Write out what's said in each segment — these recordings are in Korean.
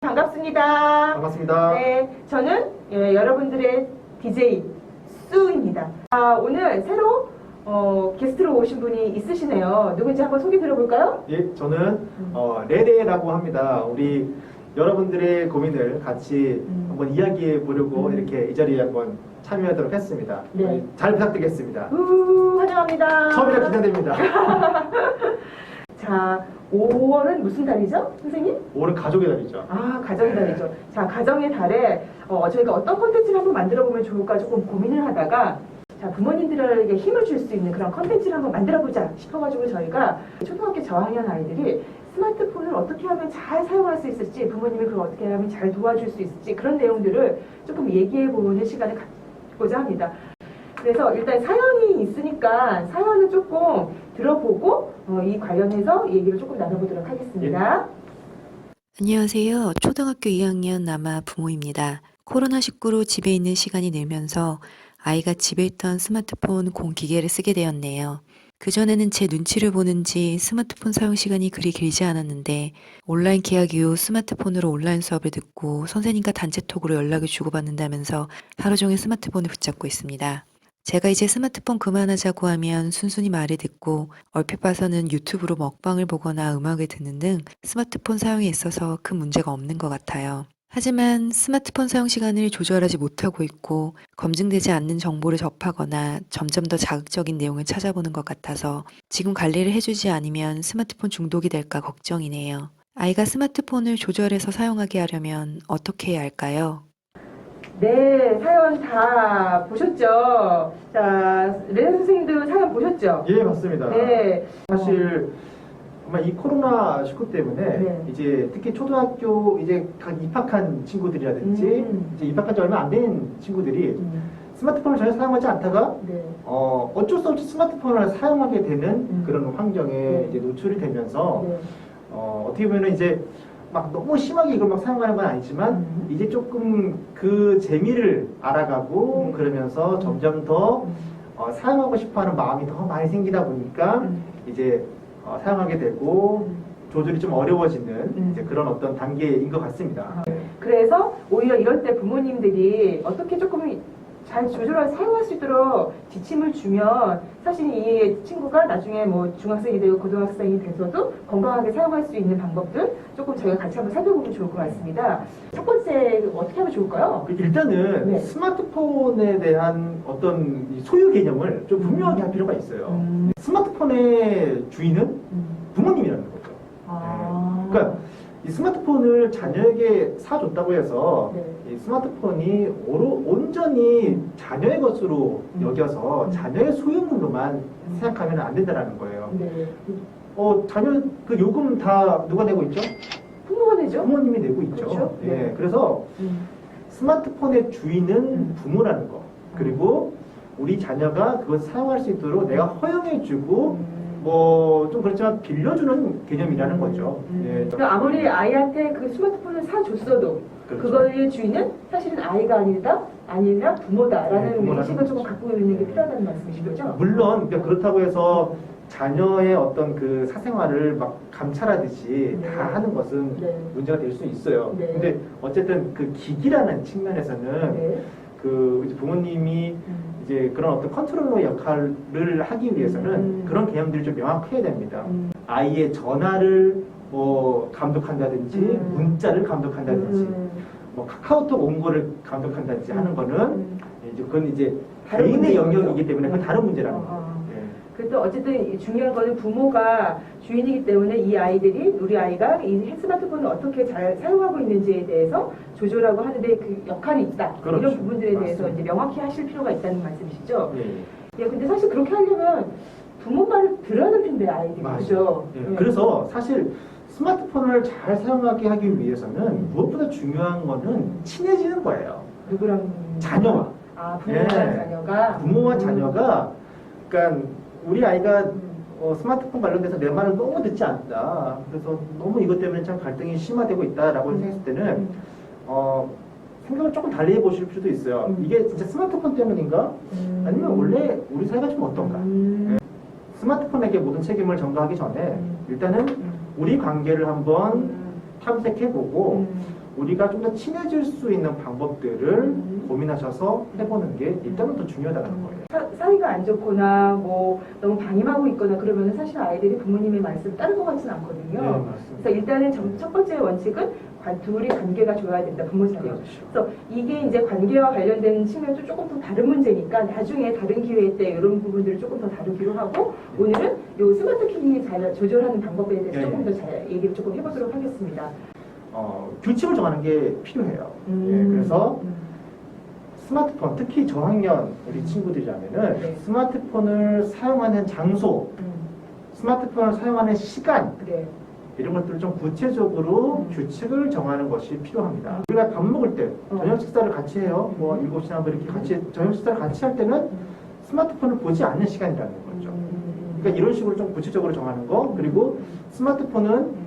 반갑습니다. 반갑습니다. 네, 저는 여러분들의 DJ 수입니다. 오늘 새로 게스트로 오신 분이 있으시네요. 누군지 한번 소개 들어볼까요? 예, 저는 레레라고 합니다. 우리 여러분들의 고민을 같이 한번 이야기해 보려고 이렇게 이 자리에 한번 참여하도록 했습니다. 네. 잘 부탁드리겠습니다. 환영합니다. 처음이라 기대됩니다. 자, 5월은 무슨 달이죠, 선생님? 5월은 가족의 달이죠. 가정의 달이죠. 자, 가정의 달에 저희가 어떤 콘텐츠를 한번 만들어 보면 좋을까 조금 고민을 하다가 자, 부모님들에게 힘을 줄 수 있는 그런 콘텐츠를 한번 만들어 보자 싶어가지고 저희가 초등학교 저학년 아이들이 스마트폰을 어떻게 하면 잘 사용할 수 있을지, 부모님이 그걸 어떻게 하면 잘 도와줄 수 있을지 그런 내용들을 조금 얘기해 보는 시간을 갖고자 합니다. 그래서 일단 사연이 있으니까 사연을 조금 들어보고 이 관련해서 얘기를 조금 나눠보도록 하겠습니다. 안녕하세요. 초등학교 2학년 남아 부모입니다. 코로나19로 집에 있는 시간이 늘면서 아이가 집에 있던 스마트폰 공기계를 쓰게 되었네요. 그전에는 제 눈치를 보는지 스마트폰 사용 시간이 그리 길지 않았는데 온라인 계약 이후 스마트폰으로 온라인 수업을 듣고 선생님과 단체톡으로 연락을 주고받는다면서 하루 종일 스마트폰을 붙잡고 있습니다. 제가 이제 스마트폰 그만하자고 하면 순순히 말을 듣고 얼핏 봐서는 유튜브로 먹방을 보거나 음악을 듣는 등 스마트폰 사용에 있어서 큰 문제가 없는 것 같아요. 하지만 스마트폰 사용 시간을 조절하지 못하고 있고 검증되지 않는 정보를 접하거나 점점 더 자극적인 내용을 찾아보는 것 같아서 지금 관리를 해주지 않으면 스마트폰 중독이 될까 걱정이네요. 아이가 스마트폰을 조절해서 사용하게 하려면 어떻게 해야 할까요? 네, 사연 다 보셨죠? 자, 레네 선생님도 사연 보셨죠? 예, 맞습니다. 네. 사실 아마 이 코로나19 때문에 네. 이제 특히 초등학교 이제 각 입학한 친구들이라든지 이제 입학한 지 얼마 안 된 친구들이 스마트폰을 전혀 사용하지 않다가 네. 어쩔 수 없이 스마트폰을 사용하게 되는 그런 환경에 네. 이제 노출이 되면서 네. 어떻게 보면 이제 막 너무 심하게 이걸 막 사용하는 건 아니지만 이제 조금 그 재미를 알아가고 그러면서 점점 더 사용하고 싶어하는 마음이 더 많이 생기다 보니까 이제 사용하게 되고 조절이 좀 어려워지는 이제 그런 어떤 단계인 것 같습니다. 그래서 오히려 이럴 때 부모님들이 어떻게 조금 잘 조절해서 사용할 수 있도록 지침을 주면 사실 이 친구가 나중에 뭐 중학생이 되고 고등학생이 돼서도 건강하게 사용할 수 있는 방법들 조금 저희가 같이 한번 살펴보면 좋을 것 같습니다. 첫 번째 어떻게 하면 좋을까요? 일단은 네. 스마트폰에 대한 어떤 이 소유 개념을 좀 분명하게 할 필요가 있어요. 스마트폰의 주인은 부모님이라는 거죠. 그러니까 이 스마트폰을 자녀에게 사줬다고 해서 네. 이 스마트폰이 온전히 자녀의 것으로 여겨서 자녀의 소유물로만 생각하면 안 된다는 거예요. 네. 자녀 그 요금 다 누가 내고 있죠? 부모가 되죠? 부모님이 내고 있죠. 그렇죠? 예, 네. 그래서 스마트폰의 주인은 부모라는 거. 그리고 우리 자녀가 그걸 사용할 수 있도록 내가 허용해주고 뭐 좀 그렇지만 빌려주는 개념이라는 거죠. 예. 그러니까 아무리 아이한테 그 스마트폰을 사줬어도 그렇죠. 그거의 주인은 사실은 아이가 아니라 부모다라는 네, 부모라는 인식을 조금 거죠. 갖고 있는 게 필요하다는 말씀이신 거죠? 물론 그러니까 그렇다고 해서 자녀의 어떤 그 사생활을 막 감찰하듯이 네. 다 하는 것은 네. 문제가 될 수 있어요. 네. 근데 어쨌든 그 기기라는 측면에서는 네. 그 이제 부모님이 이제 그런 어떤 컨트롤러 역할을 하기 위해서는 그런 개념들이 좀 명확해야 됩니다. 아이의 전화를 뭐 감독한다든지 문자를 감독한다든지 뭐 카카오톡 온 거를 감독한다든지 하는 거는 이제 그건 이제 다른 개인의 문제인 거죠. 영역이기 때문에 그건 다른 문제라는 거예요. 그래도 어쨌든 중요한 거는 부모가 주인이기 때문에 이 아이들이 우리 아이가 이 스마트폰을 어떻게 잘 사용하고 있는지에 대해서 조절하고 하는데 그 역할이 있다. 그렇죠. 이런 부분들에 대해서 맞습니다. 이제 명확히 하실 필요가 있다는 말씀이시죠? 예. 예, 근데 사실 그렇게 하려면 부모 말을 들어야 될 텐데 아이들이 맞아요. 그죠? 예. 예. 그래서 사실 스마트폰을 잘 사용하게 하기 위해서는 무엇보다 중요한 거는 친해지는 거예요. 누구랑? 자녀와. 부모와 예. 자녀가. 부모와 자녀가 그러니까 우리 아이가 스마트폰 관련돼서 내 말을 너무 듣지 않다. 그래서 너무 이것 때문에 참 갈등이 심화되고 있다라고 생각했을 때는 생각을 조금 달리 해보실 필요도 있어요. 이게 진짜 스마트폰 때문인가? 아니면 원래 우리 사이가 좀 어떤가? 예. 스마트폰 스마트폰에게 모든 책임을 전가하기 전에 일단은 우리 관계를 한번 탐색해보고 우리가 좀 더 친해질 수 있는 방법들을 고민하셔서 해보는 게 일단은 더 중요하다는 거예요. 사이가 안 좋거나 뭐 너무 방임하고 있거나 그러면 사실 아이들이 부모님의 말씀을 따를 것 같지는 않거든요. 네, 맞습니다. 그래서 일단은 첫 번째 원칙은 둘이 관계가 좋아야 된다, 부모 자녀. 그렇죠. 그래서 이게 이제 관계와 관련된 측면도 조금 더 다른 문제니까 나중에 다른 기회 때 이런 부분들을 조금 더 다루기로 하고 오늘은 요 스마트 키딩이 잘 조절하는 방법에 대해서 조금 더 잘 얘기를 조금 해보도록 하겠습니다. 규칙을 정하는 게 필요해요. 예, 그래서 스마트폰, 특히 저학년 우리 친구들이라면은 네. 스마트폰을 사용하는 장소, 스마트폰을 사용하는 시간 네. 이런 것들을 좀 구체적으로 규칙을 정하는 것이 필요합니다. 우리가 밥 먹을 때 저녁 식사를 같이 해요. 뭐 7시나 뭐 이렇게 같이 저녁 식사를 같이 할 때는 스마트폰을 보지 않는 시간이라는 거죠. 그러니까 이런 식으로 좀 구체적으로 정하는 거. 그리고 스마트폰은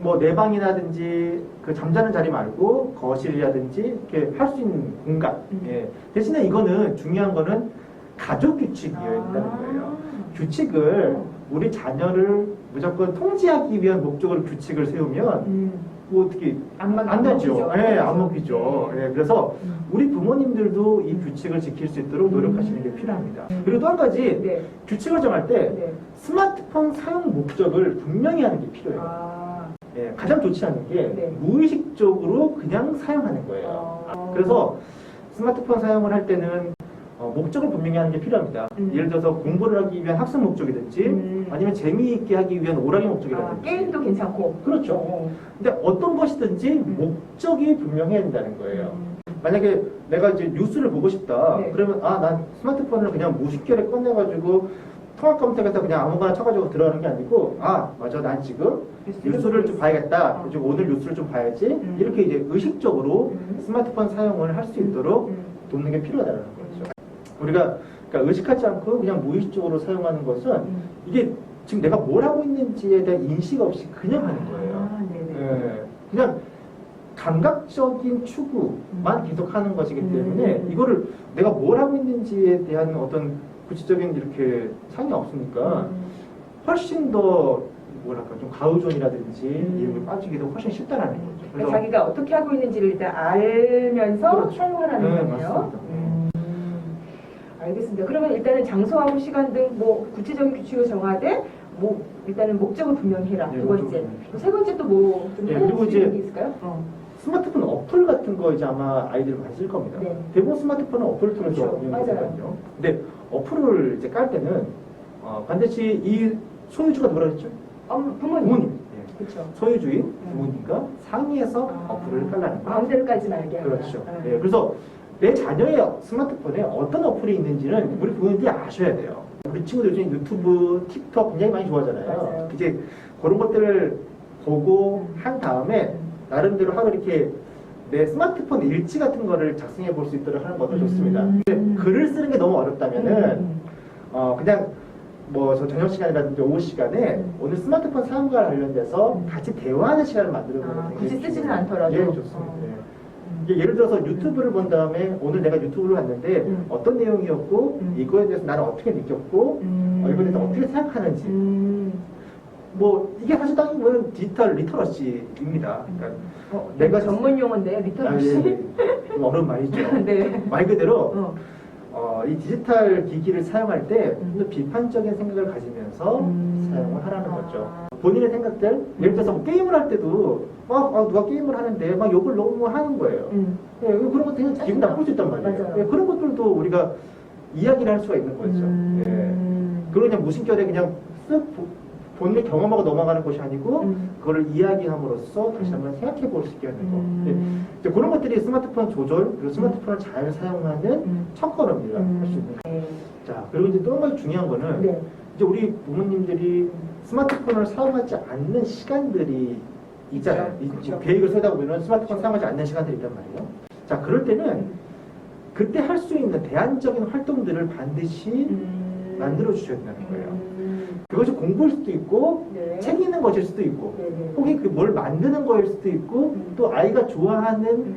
뭐 내 방이라든지 그 잠자는 자리 말고 거실이라든지 이렇게 할 수 있는 공간. 예. 대신에 이거는 중요한 거는 가족 규칙이어야 된다는 거예요. 규칙을 우리 자녀를 무조건 통제하기 위한 목적으로 규칙을 세우면 뭐 어떻게 안 되죠. 예, 안 먹히죠. 예, 그래서 우리 부모님들도 이 규칙을 지킬 수 있도록 노력하시는 게 필요합니다. 그리고 또 한 가지 네. 규칙을 정할 때 네. 스마트폰 사용 목적을 분명히 하는 게 필요해요. 예, 가장 좋지 않은 게 네. 무의식적으로 그냥 사용하는 거예요. 그래서 스마트폰 사용을 할 때는 목적을 분명히 하는 게 필요합니다. 예를 들어서 공부를 하기 위한 학습 목적이든지 아니면 재미있게 하기 위한 오락의 목적이라든지 게임도 괜찮고. 그렇죠. 근데 어떤 것이든지 목적이 분명해야 된다는 거예요. 만약에 내가 이제 뉴스를 보고 싶다. 네. 그러면 난 스마트폰을 그냥 무식결에 꺼내가지고 통합 검색해서 그냥 아무거나 쳐가지고 들어가는 게 아니고 맞아 난 지금 뉴스를 좀 봐야겠다. 그리고 오늘 뉴스를 좀 봐야지. 이렇게 이제 의식적으로 스마트폰 사용을 할 수 있도록 돕는 게 필요하다는 거죠. 우리가 그러니까 의식하지 않고 그냥 무의식적으로 사용하는 것은 이게 지금 내가 뭘 하고 있는지에 대한 인식 없이 그냥 하는 거예요. 예, 그냥 감각적인 추구만 계속 하는 것이기 때문에 이거를 내가 뭘 하고 있는지에 대한 어떤 구체적인 이렇게 상이 없으니까 훨씬 더 뭐랄까 좀 가우존이라든지 이런 걸 빠지기도 훨씬 쉽다라는 거죠. 그러니까 자기가 어떻게 하고 있는지를 일단 알면서 그렇죠. 사용하라는 네, 거네요. 맞습니다. 알겠습니다. 그러면 일단은 장소하고 시간 등 뭐 구체적인 규칙을 정하되 뭐 일단은 목적을 분명히 해라. 네, 두 번째. 목적을 세 번째 또 뭐좀 네, 해야 그리고 수 있는 이제 게 있을까요? 스마트폰 어플 같은 거 이제 아마 아이들이 많이 쓸 겁니다. 네. 대부분 스마트폰은 어플을 통해서 그렇죠. 운영되거든요. 근데 어플을 이제 깔 때는 반드시 이 소유주가 누구라 했죠? 부모님. 예. 그렇죠. 소유주인 부모님과 상의해서 어플을 깔라는 거예요. 마음대로 깔지 말게 하라. 그렇죠. 예, 그래서 내 자녀의 스마트폰에 어떤 어플이 있는지는 우리 부모님들이 아셔야 돼요. 우리 친구들 중에 유튜브, 틱톡 굉장히 많이 좋아하잖아요. 맞아요. 이제 그런 것들을 보고 한 다음에 나름대로 하루 이렇게 내 스마트폰 일지 같은 거를 작성해 볼 수 있도록 하는 것도 좋습니다. 근데 글을 쓰는 게 너무 어렵다면은 그냥 뭐 저 저녁 시간이라든지 오후 시간에 오늘 스마트폰 사용과 관련돼서 같이 대화하는 시간을 만들어 보는 게 굳이 쓰지는 않더라도. 예, 좋습니다. 예. 이게 예를 들어서 유튜브를 본 다음에 오늘 내가 유튜브를 봤는데 어떤 내용이었고 이거에 대해서 나는 어떻게 느꼈고 이거에 대해서 어떻게 생각하는지 뭐 이게 사실 딱 보면 디지털 리터러시입니다. 그러니까 내가 전문 용어인데요, 리터러시. 좀 어려운 말이죠. 네. 말 그대로 이 디지털 기기를 사용할 때 좀 더 비판적인 생각을 가지면서 사용을 하라는 거죠. 본인의 생각들, 예를 들어서 뭐 게임을 할 때도 누가 게임을 하는데 막 욕을 너무 하는 거예요. 예, 그런 것도 그냥 기분 나쁠 수 있단 말이에요. 맞아요. 예, 그런 것들도 우리가 이야기를 할 수가 있는 거죠. 예. 그걸 그냥 무심결에 그냥 쓱 본인의 경험하고 넘어가는 것이 아니고 그거를 이야기함으로써 다시 한번 생각해 볼 수 있게 하는 거. 예. 이제 그런 것들이 스마트폰 조절 그리고 스마트폰을 잘 사용하는 첫걸음이라 할 수 있는 거예요. 자, 그리고 이제 또 한 가지 중요한 거는 네. 이제 우리 부모님들이 스마트폰을 사용하지 않는 시간들이 있잖아요. 그렇죠. 계획을 세다 보면 스마트폰 사용하지 않는 시간들이 있단 말이에요. 자, 그럴 때는 그때 할 수 있는 대안적인 활동들을 반드시 만들어 주셔야 된다는 거예요. 그것이 공부일 수도 있고 네. 책 읽는 것일 수도 있고 네네. 혹은 그 뭘 만드는 거일 수도 있고 또 아이가 좋아하는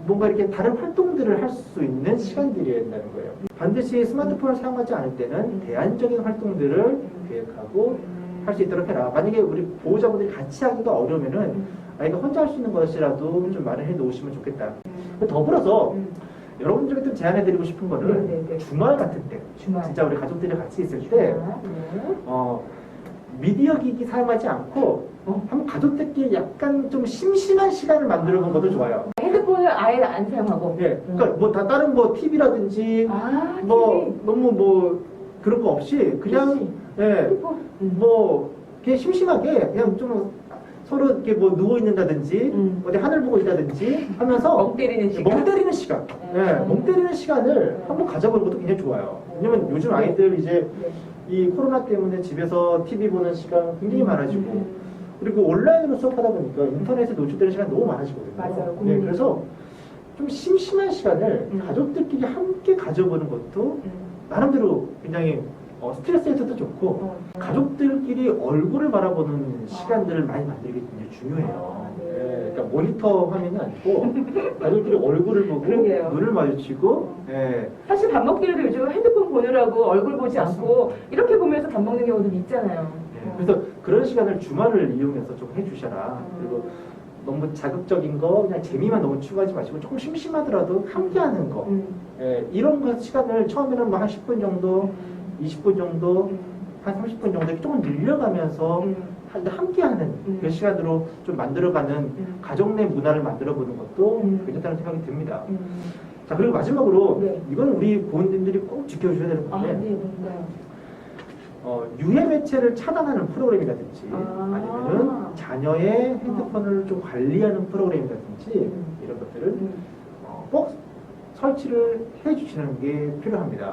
뭔가 이렇게 다른 활동들을 할 수 있는 시간들이어야 된다는 거예요. 반드시 스마트폰을 사용하지 않을 때는 대안적인 활동들을 계획하고 할 수 있도록 해라. 만약에 우리 보호자분들이 같이 하기가 어려우면은 아이가 혼자 할 수 있는 것이라도 좀 마련해 놓으시면 좋겠다. 더불어서 여러분들에게 좀 제안해드리고 싶은 거는 네네네. 주말 같은 때, 주말. 진짜 우리 가족들이 같이 있을 때 미디어 기기 사용하지 않고 한번 가족들끼리 약간 좀 심심한 시간을 만들어 본 것도 좋아요. 핸드폰을 아예 안 사용하고. 예, 그러니까 뭐 다른 뭐 TV라든지 뭐 TV. 너무 뭐 그런 거 없이 그냥 예, 핸드폰. 뭐 그냥 심심하게 그냥 좀 서로 이렇게 뭐 누워 있는다든지 어디 하늘 보고 있다든지 하면서 멍 때리는 시간. 멍 때리는 시간, 예, 멍 때리는 시간을 한번 가져보는 것도 굉장히 좋아요. 왜냐면 요즘 아이들 이제 이 코로나 때문에 집에서 TV 보는 시간 굉장히 많아지고 그리고 온라인으로 수업하다 보니까 인터넷에 노출되는 시간이 너무 많아지거든요. 맞아요. 예, 그래서 좀 심심한 시간을 가족들끼리 함께 가져보는 것도 나름대로 굉장히 스트레스 해소도 좋고 가족들끼리 얼굴을 바라보는 시간들을 많이 만들기 굉장히 중요해요. 예, 그러니까 모니터 화면이 아니고 가족들이 얼굴을 보고 그러게요. 눈을 마주치고 예, 사실 밥 먹기로도 요즘 핸드폰 보느라고 얼굴 보지 않고 이렇게 보면서 밥 먹는 경우도 있잖아요. 그래서 그런 시간을 주말을 이용해서 좀 해주셔라. 그리고 너무 자극적인 거 그냥 재미만 너무 추구하지 마시고 조금 심심하더라도 함께하는 거 예, 이런 거 시간을 처음에는 뭐 한 10분 정도 20분 정도 한 30분 정도 조금 늘려가면서 함께하는 그 시간으로 좀 만들어가는 가족 내 문화를 만들어보는 것도 괜찮다는 생각이 듭니다. 자, 그리고 마지막으로 네. 이건 우리 부모님들이 꼭 지켜주셔야 되는 건데 네. 유해 매체를 차단하는 프로그램이라든지 아. 아니면은 자녀의 핸드폰을 좀 관리하는 프로그램이라든지 이런 것들을 꼭 설치를 해주시는 게 필요합니다.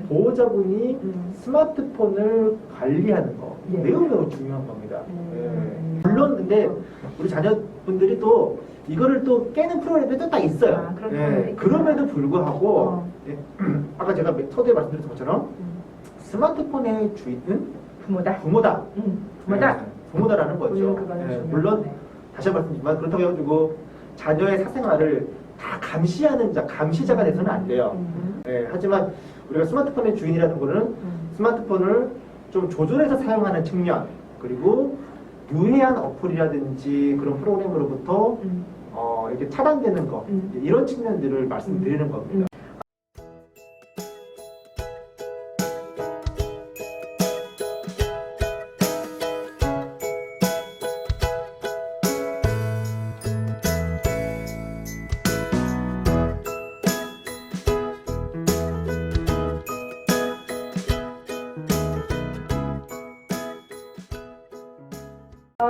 보호자분이 스마트폰을 관리하는 거 네. 매우 중요한 겁니다. 예. 물론 근데 우리 자녀분들이 또 이거를 또 깨는 프로그램도 딱 있어요. 아, 그런 예. 프로그램이 그럼에도 불구하고 예. 아까 제가 서두에 말씀드렸던 것처럼 스마트폰의 주인은 부모다. 부모다. 부모다. 예. 부모다라는 거죠. 그거는 예. 중요하네. 물론 다시 한번 말씀드리지만 그렇다고 해가지고 자녀의 사생활을 다 감시하는 감시자가 돼서는 안 돼요. 예. 하지만 우리가 스마트폰의 주인이라는 거는 스마트폰을 좀 조절해서 사용하는 측면 그리고 유해한 어플이라든지 그런 프로그램으로부터 이렇게 차단되는 거 이런 측면들을 말씀드리는 겁니다.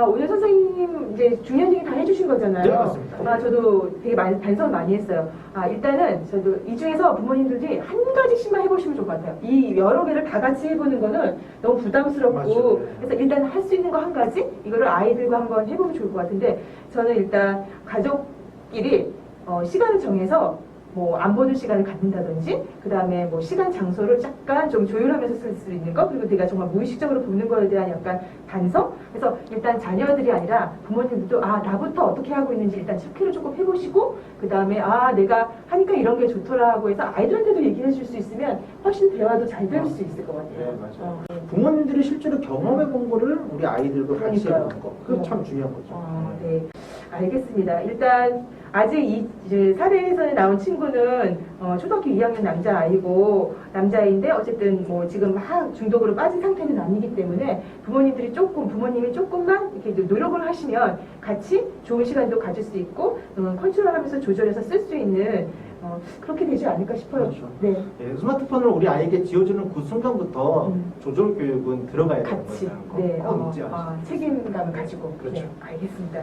오늘 선생님 이제 중요한 얘기 다 해주신 거잖아요. 네, 맞습니다. 저도 되게 반성을 많이 했어요. 일단은 저도 이 중에서 부모님들이 한 가지씩만 해보시면 좋을 것 같아요. 이 여러 개를 다 같이 해보는 거는 너무 부담스럽고 맞아요. 그래서 일단 할 수 있는 거 한 가지 이거를 아이들과 한번 해보면 좋을 것 같은데 저는 일단 가족끼리 시간을 정해서 뭐 안 보는 시간을 갖는다든지 그 다음에 뭐 시간 장소를 약간 좀 조율하면서 쓸 수 있는 거 그리고 내가 정말 무의식적으로 보는 거에 대한 약간 반성 그래서 일단 자녀들이 아니라 부모님들도 나부터 어떻게 하고 있는지 일단 체크를 조금 해보시고 그 다음에 내가 하니까 이런 게 좋더라 하고 해서 아이들한테도 얘기해 줄 수 있으면 훨씬 대화도 잘 될 수 있을 것 같아요. 네, 맞아요. 부모님들이 실제로 경험해 본 거를 우리 아이들과 같이 그러니까요. 해보는 거. 그게 참 중요한 거죠. 네, 알겠습니다. 일단 아직 이제 사례에서 나온 친구는 초등학교 2학년 남자아이고 남자아이인데 어쨌든 뭐 지금 막 중독으로 빠진 상태는 아니기 때문에 부모님이 조금만 이렇게 노력을 하시면 같이 좋은 시간도 가질 수 있고 컨트롤하면서 조절해서 쓸 수 있는 그렇게 되지 않을까 싶어요. 그렇죠. 네. 예, 스마트폰을 우리 아이에게 지어주는 그 순간부터 조절 교육은 들어가야 되는 같이 거라는 거. 네, 그건 잊지 않으시고. 책임감을 가지고 그렇죠. 네, 알겠습니다.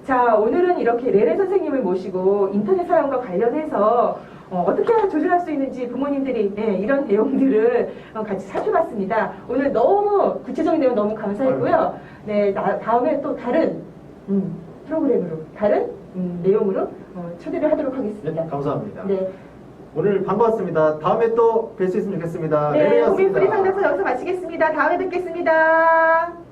자, 오늘은 이렇게 레레 선생님을 모시고 인터넷 사용과 관련해서 어떻게 조절할 수 있는지 부모님들이 이런 내용들을 같이 살펴봤습니다. 오늘 너무 구체적인 내용 너무 감사했고요. 네, 다음에 또 다른 프로그램으로 다른 내용으로 초대를 하도록 하겠습니다. 네, 감사합니다. 네, 오늘 반가웠습니다. 다음에 또 뵐 수 있으면 좋겠습니다. 네, 레레였습니다. 고민프리 상담소 여기서 마치겠습니다. 다음에 뵙겠습니다.